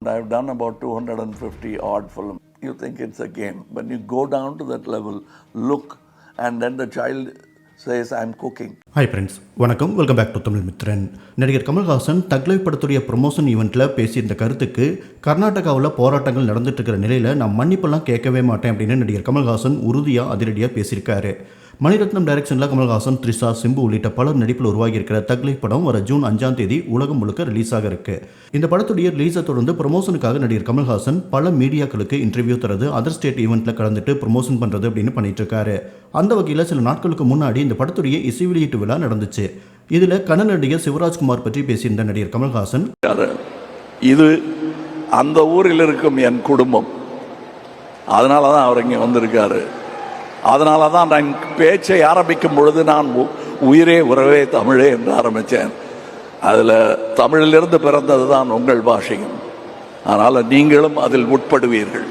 I've done about 250 odd films. You think it's a game. When you go down to that level, look, and then the child says, I'm cooking. Hi friends, வணக்கம். Welcome back to Tamil Mithran. நடிகர் கமல்ஹாசன் தக் life படத்துடைய promotion ஈவெண்ட்டில் பேசியிருந்த கருத்துக்கு கர்நாடகாவில் போராட்டங்கள் நடந்துட்டு இருக்கிற நிலையில் நான் மன்னிப்பெல்லாம் கேட்கவே மாட்டேன் அப்படின்னு நடிகர் கமல்ஹாசன் உறுதியாக அதிரடியாக பேசியிருக்காரு. மணிரத்னம் டைரக்ஷனில் கமல்ஹாசன், த்ரிஷா, சிம்பு உள்ளிட்ட பலர் நடிப்பில் உருவாகி இருக்கிற தக் லைஃப் படம் வர ஜூன் 5ஆம் தேதி உலகம் முழுக்க ரிலீஸ் ஆக இருக்கு. இந்த படத்துடைய ரிலீஸை தொடர்ந்து ப்ரொமோஷனுக்காக நடிகர் கமல்ஹாசன் பல மீடியாக்களுக்கு இன்டர்வியூ தரது, அதர் ஸ்டேட் ஈவெண்ட்டில் கலந்துட்டு ப்ரொமோஷன் பண்ணுறது அப்படின்னு பண்ணிட்டு இருக்காரு. அந்த வகையில் சில நாட்களுக்கு முன்னாடி இந்த படத்துடைய இசை வெளியீட்டு விழா நடந்துச்சு. இதில் கன்னட நடிகர் சிவராஜ்குமார் பற்றி பேசியிருந்த நடிகர் கமல்ஹாசன், இது அந்த ஊரில் இருக்கும் என் குடும்பம், அதனால தான் அவர் இங்கே வந்திருக்காரு. அதனால தான் நான் பேச்சை ஆரம்பிக்கும் பொழுது நான் உயிரே உறவே தமிழே என்று ஆரம்பித்தேன். அதில் தமிழிலிருந்து பிறந்தது தான் உங்கள் பாஷையும், அதனால் நீங்களும் அதில் உட்படுவீர்கள்.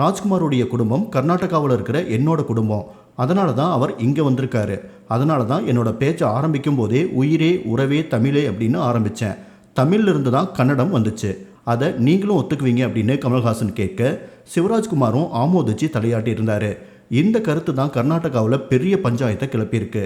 ராஜ்குமாருடைய குடும்பம் கர்நாடகாவில் இருக்கிற என்னோட குடும்பம், அதனால தான் அவர் இங்கே வந்திருக்காரு. அதனால தான் என்னோட பேச்சை ஆரம்பிக்கும் போதே உயிரே உறவே தமிழே அப்படின்னு ஆரம்பித்தேன். தமிழிலிருந்து தான் கன்னடம் வந்துச்சு, அதை நீங்களும் ஒத்துக்குவீங்க அப்படின்னு கமல்ஹாசன் கேட்க சிவராஜ்குமாரும் ஆமோதிச்சு தலையாட்டி இருந்தார். இந்த கருத்து தான் கர்நாடகாவில் பெரிய பஞ்சாயத்தை கிளப்பியிருக்கு.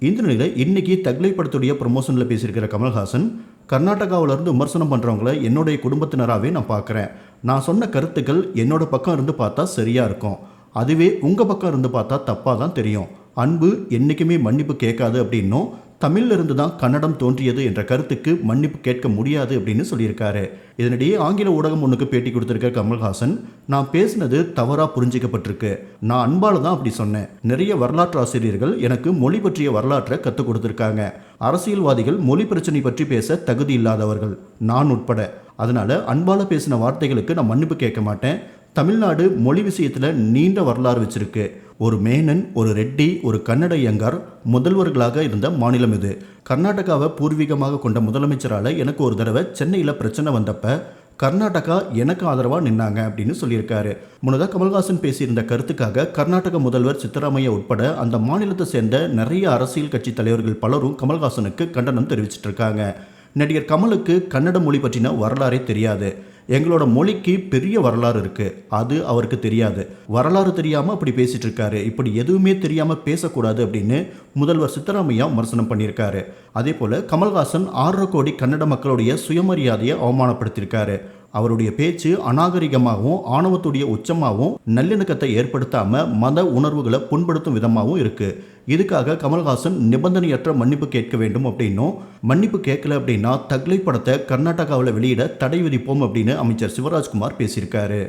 இந்த நிலையில் இன்னைக்கு தக்லை படத்துடைய ப்ரொமோஷனில் பேசியிருக்கிற கமல்ஹாசன், கர்நாடகாவிலேருந்து விமர்சனம் பண்ணுறவங்கள என்னுடைய குடும்பத்தினராகவே நான் பார்க்குறேன். நான் சொன்ன கருத்துக்கள் என்னோட பக்கம் இருந்து பார்த்தா சரியாக இருக்கும், அதுவே உங்கள் பக்கம் இருந்து பார்த்தா தப்பாக தான் தெரியும். அன்பு என்றைக்குமே மன்னிப்பு கேட்காது அப்படின்னும், தமிழில் இருந்து தான் கன்னடம் தோன்றியது என்ற கருத்துக்கு மன்னிப்பு கேட்க முடியாது அப்படின்னு சொல்லியிருக்காரு. இதனிடையே ஆங்கில ஊடகம் ஒன்றுக்கு பேட்டி கொடுத்திருக்க கமல்ஹாசன், நான் பேசினது தவறாக புரிஞ்சிக்கப்பட்டிருக்கு, நான் அன்பால் தான் அப்படி சொன்னேன். நிறைய வரலாற்று ஆசிரியர்கள் எனக்கு மொழி பற்றிய வரலாற்றை கற்றுக் கொடுத்துருக்காங்க. அரசியல்வாதிகள் மொழி பிரச்சனை பற்றி பேச தகுதி இல்லாதவர்கள், நான் உட்பட. அதனால அன்பால் பேசின வார்த்தைகளுக்கு நான் மன்னிப்பு கேட்க மாட்டேன். தமிழ்நாடு மொழி விஷயத்தில் நீண்ட வரலாறு வச்சிருக்கு. ஒரு மேனன், ஒரு ரெட்டி, ஒரு கன்னட ஐயங்கார் முதல்வர்களாக இருந்த மாநிலம் இது. கர்நாடகாவை பூர்வீகமாக கொண்ட முதலமைச்சரால் எனக்கு ஒரு தடவை சென்னையில் பிரச்சனை வந்தப்ப கர்நாடகா எனக்கு ஆதரவாக நின்னாங்க அப்படின்னு சொல்லியிருக்காரு. முன்னதாக கமல்ஹாசன் பேசியிருந்த கருத்துக்காக கர்நாடக முதல்வர் சித்தராமையா உட்பட அந்த மாநிலத்தை சேர்ந்த நிறைய அரசியல் கட்சி தலைவர்கள் பலரும் கமல்ஹாசனுக்கு கண்டனம் தெரிவிச்சிட்டு இருக்காங்க. நடிகர் கமலுக்கு கன்னட மொழி பற்றின வரலாறே தெரியாது. எங்களோட மொழிக்கு பெரிய வரலாறு இருக்குது, அது அவருக்கு தெரியாது. வரலாறு தெரியாமல் அப்படி பேசிகிட்டு இருக்காரு, இப்படி எதுவுமே தெரியாமல் பேசக்கூடாது அப்படின்னு முதல்வர் சித்தராமையா விமர்சனம் பண்ணியிருக்காரு. அதே போல் கமல்ஹாசன் 6.5 கோடி கன்னட மக்களுடைய சுயமரியாதையை அவமானப்படுத்தியிருக்காரு. அவருடைய பேச்சு அநாகரிகமாகவும் ஆணவத்துடைய உச்சமாகவும் நல்லிணக்கத்தை ஏற்படுத்தாமல் மத உணர்வுகளை புண்படுத்தும் விதமாகவும் இருக்குது. இதுக்காக கமல்ஹாசன் நிபந்தனையற்ற மன்னிப்பு கேட்க வேண்டும் அப்படின்னும், மன்னிப்பு கேட்கல அப்படின்னா தக்லை படத்தை கர்நாடகாவில் வெளியிட தடை விதிப்போம் அப்படின்னு அமைச்சர் சிவராஜ்குமார் பேசியிருக்காரு.